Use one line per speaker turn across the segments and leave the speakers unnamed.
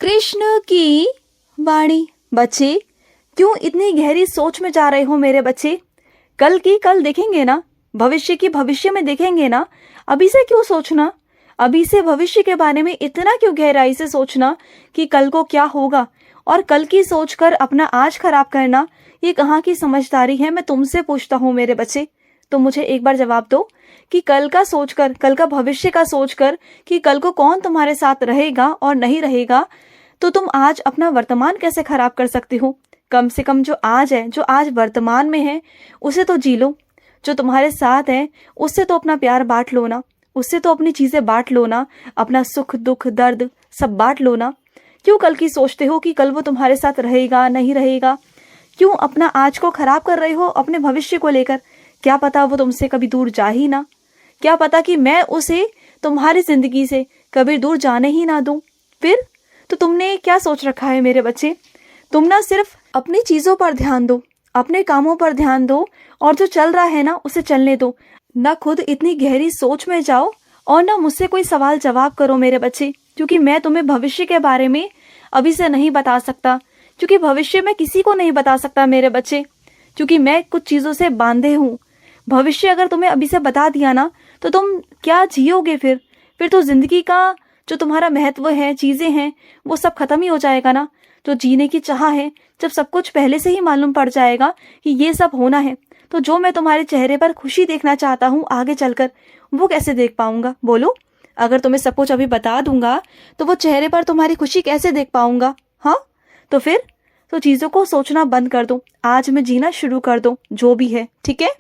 कृष्ण की वाणी। बच्चे, क्यों इतनी गहरी सोच में जा रहे हो मेरे बच्चे? कल की कल देखेंगे ना, भविष्य की भविष्य में देखेंगे ना। अभी से क्यों सोचना? अभी से भविष्य के बारे में इतना क्यों गहराई से सोचना कि कल को क्या होगा, और कल की सोचकर अपना आज खराब करना, ये कहाँ की समझदारी है? मैं तुमसे पूछता हूँ मेरे बच्चे, तुम मुझे एक बार जवाब दो कि कल का सोचकर, कल का भविष्य का सोचकर कि कल को कौन तुम्हारे साथ रहेगा और नहीं रहेगा, तो तुम आज अपना वर्तमान कैसे खराब कर सकते हो? कम से कम जो आज है, जो आज वर्तमान में है, उसे तो जी लो। जो तुम्हारे साथ है उससे तो अपना प्यार बांट लो ना, उससे तो अपनी चीजें बांट लो ना, अपना सुख दुख दर्द सब बांट लो ना। क्यों कल की सोचते हो कि कल वो तुम्हारे साथ रहेगा नहीं रहेगा? क्यों अपना आज को खराब कर रहे हो अपने भविष्य को लेकर? क्या पता वो तुमसे कभी दूर जा ही ना, क्या पता कि मैं उसे तुम्हारी जिंदगी से कभी दूर जाने ही ना दूं। फिर तो तुमने क्या सोच रखा है मेरे बच्चे? तुम ना सिर्फ अपनी चीजों पर ध्यान दो, अपने कामों पर ध्यान दो, और जो चल रहा है ना उसे चलने दो। ना खुद इतनी गहरी सोच में जाओ और ना मुझसे कोई सवाल जवाब करो मेरे बच्चे, क्योंकि मैं तुम्हें भविष्य के बारे में अभी से नहीं बता सकता, क्योंकि भविष्य में किसी को नहीं बता सकता मेरे बच्चे, क्योंकि मैं कुछ चीजों से बांधे हूँ। भविष्य अगर तुम्हें अभी से बता दिया ना, तो तुम क्या जियोगे? फिर तो जिंदगी का जो तुम्हारा महत्व है, चीजें हैं, वो सब खत्म ही हो जाएगा ना। जो जीने की चाह है, जब सब कुछ पहले से ही मालूम पड़ जाएगा कि ये सब होना है, तो जो मैं तुम्हारे चेहरे पर खुशी देखना चाहता हूँ आगे चलकर, वो कैसे देख पाऊंगा? बोलो, अगर तुम्हें सब कुछ अभी बता दूंगा तो वो चेहरे पर तुम्हारी खुशी कैसे देख पाऊंगा? हाँ, तो फिर तो चीजों को सोचना बंद कर दो, आज में जीना शुरू कर दो, जो भी है, ठीक है?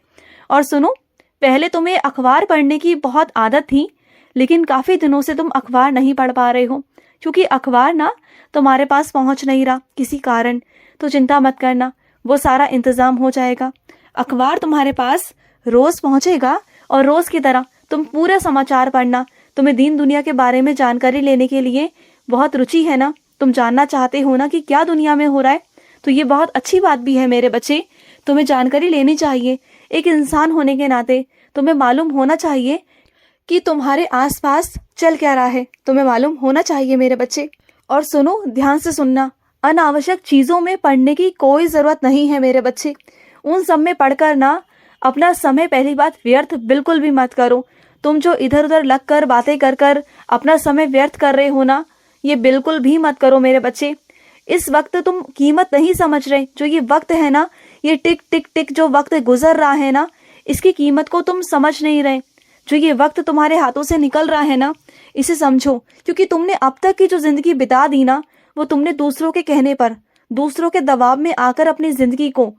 और सुनो, पहले तुम्हें अखबार पढ़ने की बहुत आदत थी, लेकिन काफी दिनों से तुम अखबार नहीं पढ़ पा रहे हो, क्योंकि अखबार ना तुम्हारे पास पहुंच नहीं रहा किसी कारण। तो चिंता मत करना, वो सारा इंतजाम हो जाएगा। अखबार तुम्हारे पास रोज पहुंचेगा, और रोज की तरह तुम पूरा समाचार पढ़ना। तुम्हें दीन दुनिया के बारे में जानकारी लेने के लिए बहुत रुचि है ना, तुम जानना चाहते हो ना कि क्या दुनिया में हो रहा है, तो ये बहुत अच्छी बात भी है मेरे बच्चे। तुम्हें जानकारी लेनी चाहिए, एक इंसान होने के नाते तुम्हें मालूम होना चाहिए कि तुम्हारे आसपास चल क्या रहा है, तुम्हें मालूम होना चाहिए मेरे बच्चे। और सुनो, ध्यान से सुनना, अनावश्यक चीजों में पढ़ने की कोई जरूरत नहीं है मेरे बच्चे। उन सब में पढ़कर ना अपना समय, पहली बात, व्यर्थ बिल्कुल भी मत करो। तुम जो इधर उधर लग कर बातें कर कर अपना समय व्यर्थ कर रहे हो ना, ये बिल्कुल भी मत करो मेरे बच्चे। इस वक्त तुम कीमत नहीं समझ रहे, जो ये वक्त है ना, ये टिक टिक टिक जो वक्त गुजर रहा है ना, इसकी कीमत को तुम समझ नहीं रहे। जो ये वक्त तुम्हारे हाथों से निकल रहा है ना, इसे समझो, क्योंकि तुमने अब तक की जो जिंदगी बिता दी ना, वो तुमने दूसरों के कहने पर, दूसरों के दबाव में आकर अपनी जिंदगी को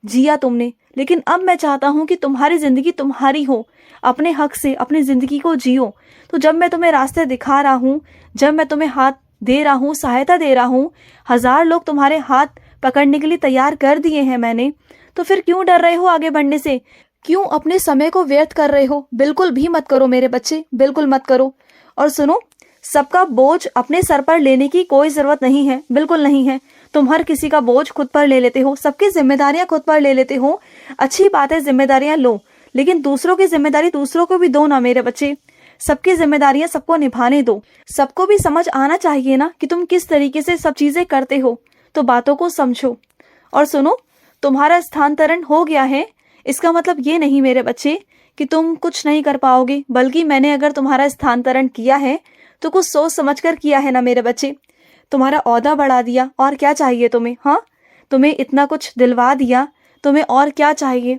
जिया तुमने। लेकिन अब मैं चाहता हूं कि तुम्हारी जिंदगी तुम्हारी हो, अपने हक से अपनी जिंदगी को जियो। तो जब मैं तुम्हें रास्ते दिखा रहा हूं, जब मैं तुम्हें हाथ दे रहा हूं, सहायता दे रहा हूं, 1000 लोग तुम्हारे हाथ पकड़ने के लिए तैयार कर दिए हैं मैंने, तो फिर क्यों डर रहे हो आगे बढ़ने से? क्यों अपने समय को व्यर्थ कर रहे हो? बिल्कुल भी मत करो मेरे बच्चे, बिल्कुल मत करो। और सुनो, सबका बोझ अपने सर पर लेने की कोई जरूरत नहीं है, बिल्कुल नहीं है। तुम हर किसी का बोझ खुद पर ले लेते हो, सबकी जिम्मेदारियां खुद पर ले लेते हो। अच्छी बात है, जिम्मेदारियां लो, लेकिन दूसरों की जिम्मेदारी दूसरों को भी दो ना मेरे बच्चे। सबकी जिम्मेदारियां सबको निभाने दो। सबको भी समझ आना चाहिए ना कि तुम किस तरीके से सब चीजें करते हो, तो बातों को समझो। और सुनो, तुम्हारा स्थानांतरण हो गया है, इसका मतलब ये नहीं मेरे बच्चे कि तुम कुछ नहीं कर पाओगे, बल्कि मैंने अगर तुम्हारा स्थानांतरण किया है तो कुछ सोच समझकर किया है ना मेरे बच्चे। तुम्हारा ओहदा बढ़ा दिया, और क्या चाहिए तुम्हें? हाँ, तुम्हें इतना कुछ दिलवा दिया, तुम्हें और क्या चाहिए?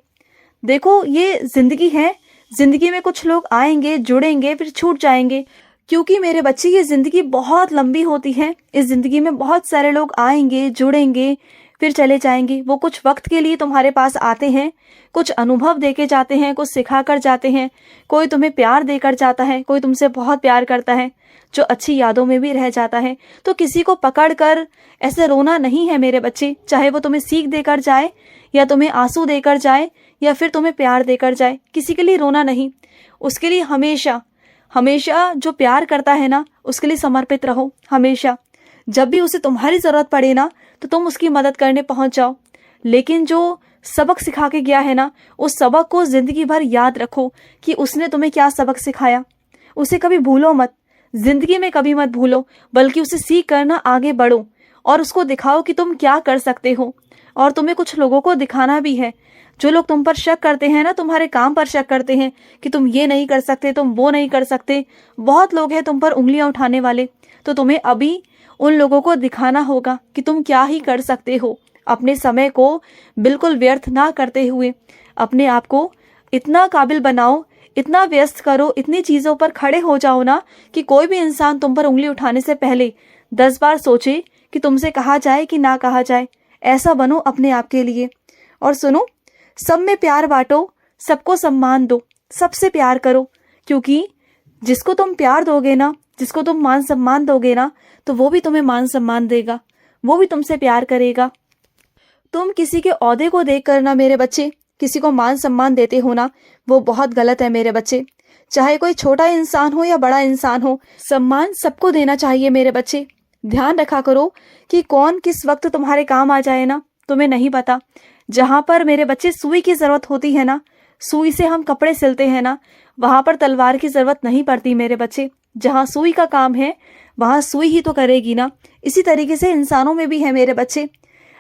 देखो, ये जिंदगी है, जिंदगी में कुछ लोग आएंगे, जुड़ेंगे, फिर छूट जाएंगे, क्योंकि मेरे बच्चे ये जिंदगी बहुत लंबी होती है। इस जिंदगी में बहुत सारे लोग आएंगे, जुड़ेंगे, फिर चले जाएंगे। वो कुछ वक्त के लिए तुम्हारे पास आते हैं, कुछ अनुभव देके जाते हैं, कुछ सिखा कर जाते हैं। कोई तुम्हें प्यार देकर जाता है, कोई तुमसे बहुत प्यार करता है, जो अच्छी यादों में भी रह जाता है। तो किसी को पकड़ कर ऐसे रोना नहीं है मेरे बच्चे, चाहे वो तुम्हें सीख देकर जाए, या तुम्हें आंसू देकर जाए, या फिर तुम्हें प्यार देकर जाए, किसी के लिए रोना नहीं। उसके लिए हमेशा हमेशा जो प्यार करता है ना, उसके लिए समर्पित रहो हमेशा। जब भी उसे तुम्हारी जरूरत पड़े ना, तो तुम उसकी मदद करने पहुंच जाओ। लेकिन जो सबक सिखा के गया है ना, उस सबक को जिंदगी भर याद रखो कि उसने तुम्हें क्या सबक सिखाया। उसे कभी भूलो मत। जिंदगी में कभी मत भूलो, बल्कि उसे सीख कर ना आगे बढ़ो और उसको दिखाओ कि तुम क्या कर सकते हो। और तुम्हें कुछ लोगों को दिखाना भी है। जो लोग तुम पर शक करते हैं ना, तुम्हारे काम पर शक करते हैं कि तुम ये नहीं कर सकते, तुम वो नहीं कर सकते, बहुत लोग हैं तुम पर उंगलियां उठाने वाले। तो तुम्हें अभी उन लोगों को दिखाना होगा कि तुम क्या ही कर सकते हो। अपने समय को बिल्कुल व्यर्थ ना करते हुए अपने आप को इतना काबिल बनाओ, इतना व्यस्त करो, इतनी चीज़ों पर खड़े हो जाओ ना कि कोई भी इंसान तुम पर उंगली उठाने से पहले 10 बार सोचे कि तुमसे कहा जाए कि ना कहा जाए। ऐसा बनो अपने आप के लिए। और सुनो, सब में प्यार बांटो, सबको सम्मान दो, सबसे प्यार करो, क्योंकि जिसको तुम प्यार दोगे ना, जिसको तुम मान सम्मान दोगे ना, तो वो भी तुम्हें मान सम्मान देगा, वो भी तुमसे प्यार करेगा। तुम किसी के ओहदे को देख कर ना मेरे बच्चे किसी को मान सम्मान देते हो ना, वो बहुत गलत है मेरे बच्चे। चाहे कोई छोटा इंसान हो या बड़ा इंसान हो, सम्मान सबको देना चाहिए मेरे बच्चे। ध्यान रखा करो कि कौन किस वक्त तुम्हारे काम आ जाए ना, तुम्हें नहीं पता। जहां पर मेरे बच्चे सुई की जरूरत होती है ना, सुई से हम कपड़े सिलते हैं ना, वहां पर तलवार की जरूरत नहीं पड़ती मेरे बच्चे। जहां सुई का काम है वहां सुई ही तो करेगी ना। इसी तरीके से इंसानों में भी है मेरे बच्चे।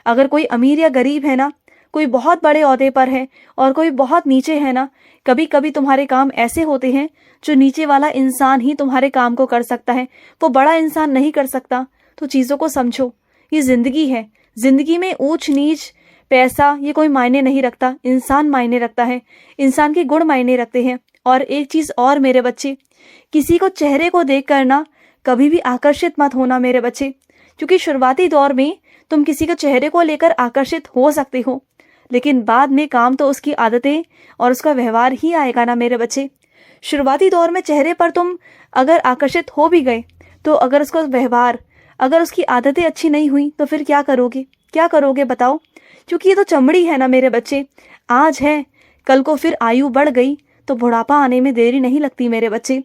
अगर कोई अमीर या गरीब है ना, कोई बहुत बड़े ओहदे पर है और कोई बहुत नीचे है ना, कभी कभी तुम्हारे काम ऐसे होते हैं जो नीचे वाला इंसान ही तुम्हारे काम को कर सकता है, वो बड़ा इंसान नहीं कर सकता। तो चीज़ों को समझो, ये जिंदगी है। जिंदगी में ऊंच नीच पैसा ये कोई मायने नहीं रखता, इंसान मायने रखता है, इंसान के गुण मायने रखते हैं। और एक चीज़ और मेरे बच्चे, किसी को चेहरे को देख कर ना कभी भी आकर्षित मत होना मेरे बच्चे, क्योंकि शुरुआती दौर में तुम किसी के चेहरे को लेकर आकर्षित हो सकते हो, लेकिन बाद में काम तो उसकी आदतें और उसका व्यवहार ही आएगा ना मेरे बच्चे। शुरुआती दौर में चेहरे पर तुम अगर आकर्षित हो भी गए, तो अगर उसका व्यवहार, अगर उसकी आदतें अच्छी नहीं हुई, तो फिर क्या करोगे, क्या करोगे बताओ। क्योंकि ये तो चमड़ी है ना मेरे बच्चे, आज है कल को फिर आयु बढ़ गई तो बुढ़ापा आने में देरी नहीं लगती मेरे बच्चे।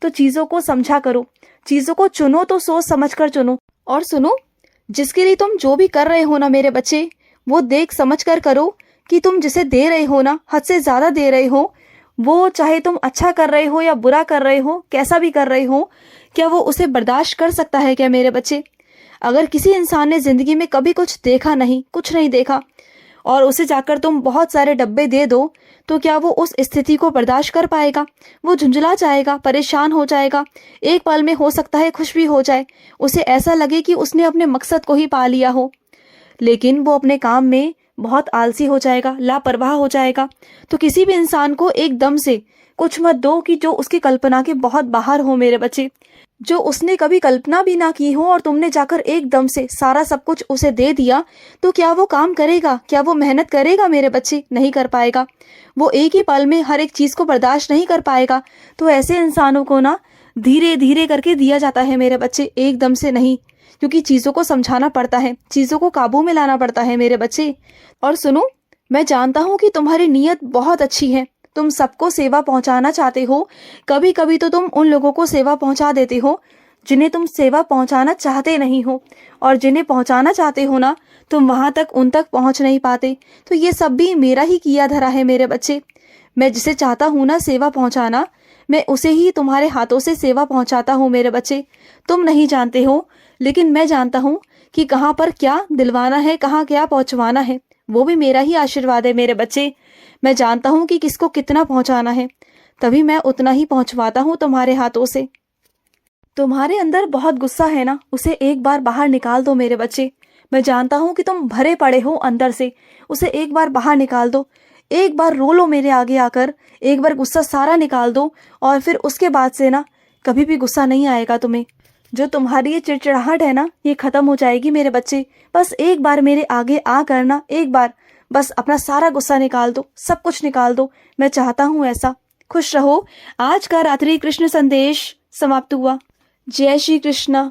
तो चीज़ों को समझा करो, चीज़ों को चुनो तो सोच समझ कर चुनो। और सुनो, जिसके लिए तुम जो भी कर रहे हो ना मेरे बच्चे, वो देख समझ कर करो कि तुम जिसे दे रहे हो ना, हद से ज़्यादा दे रहे हो, वो चाहे तुम अच्छा कर रहे हो या बुरा कर रहे हो, कैसा भी कर रहे हो, क्या वो उसे बर्दाश्त कर सकता है क्या मेरे बच्चे। अगर किसी इंसान ने ज़िंदगी में कभी कुछ देखा नहीं, कुछ नहीं देखा, और उसे जाकर तुम बहुत सारे डब्बे दे दो, तो क्या वो उस स्थिति को बर्दाश्त कर पाएगा। वो झुंझला जाएगा, परेशान हो जाएगा, एक पल में हो सकता है खुश भी हो जाए, उसे ऐसा लगे कि उसने अपने मकसद को ही पा लिया हो, लेकिन वो अपने काम में बहुत आलसी हो जाएगा, लापरवाह हो जाएगा। तो किसी भी इंसान को एकदम से कुछ मत दो कि जो उसकी कल्पना के बहुत बाहर हो मेरे बच्चे, जो उसने कभी कल्पना भी ना की हो, और तुमने जाकर एकदम से सारा सब कुछ उसे दे दिया, तो क्या वो काम करेगा, क्या वो मेहनत करेगा मेरे बच्चे, नहीं कर पाएगा। वो एक ही पल में हर एक चीज़ को बर्दाश्त नहीं कर पाएगा। तो ऐसे इंसानों को ना धीरे धीरे करके दिया जाता है मेरे बच्चे, एकदम से नहीं, क्योंकि चीज़ों को समझाना पड़ता है, चीज़ों को काबू में लाना पड़ता है मेरे बच्चे। और सुनो, मैं जानता हूँ कि तुम्हारी नीयत बहुत अच्छी है, तुम सबको सेवा पहुंचाना चाहते हो। कभी कभी तो तुम उन लोगों को सेवा पहुंचा देते हो जिन्हें तुम सेवा पहुंचाना चाहते नहीं हो, और जिन्हें पहुंचाना चाहते हो ना, तुम वहां तक उन तक पहुंच नहीं पाते। तो ये सब भी मेरा ही किया धरा है मेरे बच्चे। मैं जिसे चाहता हूँ ना सेवा पहुंचाना, मैं उसे ही तुम्हारे हाथों से सेवा पहुंचाता हूँ मेरे बच्चे। तुम नहीं जानते हो, लेकिन मैं जानता हूँ कि कहाँ पर क्या दिलवाना है, कहाँ क्या पहुंचवाना है, वो भी मेरा ही आशीर्वाद है मेरे बच्चे। मैं जानता हूँ कि किसको कितना पहुंचाना है, तभी मैं उतना ही पहुंचवाता हूँ तुम्हारे हाथों से। तुम्हारे अंदर बहुत गुस्सा है ना, उसे एक बार बाहर निकाल दो मेरे बच्चे। मैं जानता हूँ कि तुम भरे पड़े हो अंदर से, उसे एक बार बाहर निकाल दो। एक बार रो लो मेरे आगे आकर, एक बार गुस्सा सारा निकाल दो, और फिर उसके बाद से ना कभी भी गुस्सा नहीं आएगा तुम्हें। जो तुम्हारी ये चिड़चिड़ाहट है ना, ये खत्म हो जाएगी मेरे बच्चे। बस एक बार मेरे आगे आ कर ना, एक बार बस अपना सारा गुस्सा निकाल दो, सब कुछ निकाल दो। मैं चाहता हूँ ऐसा। खुश रहो। आज का रात्रि कृष्ण संदेश समाप्त हुआ। जय श्री कृष्ण।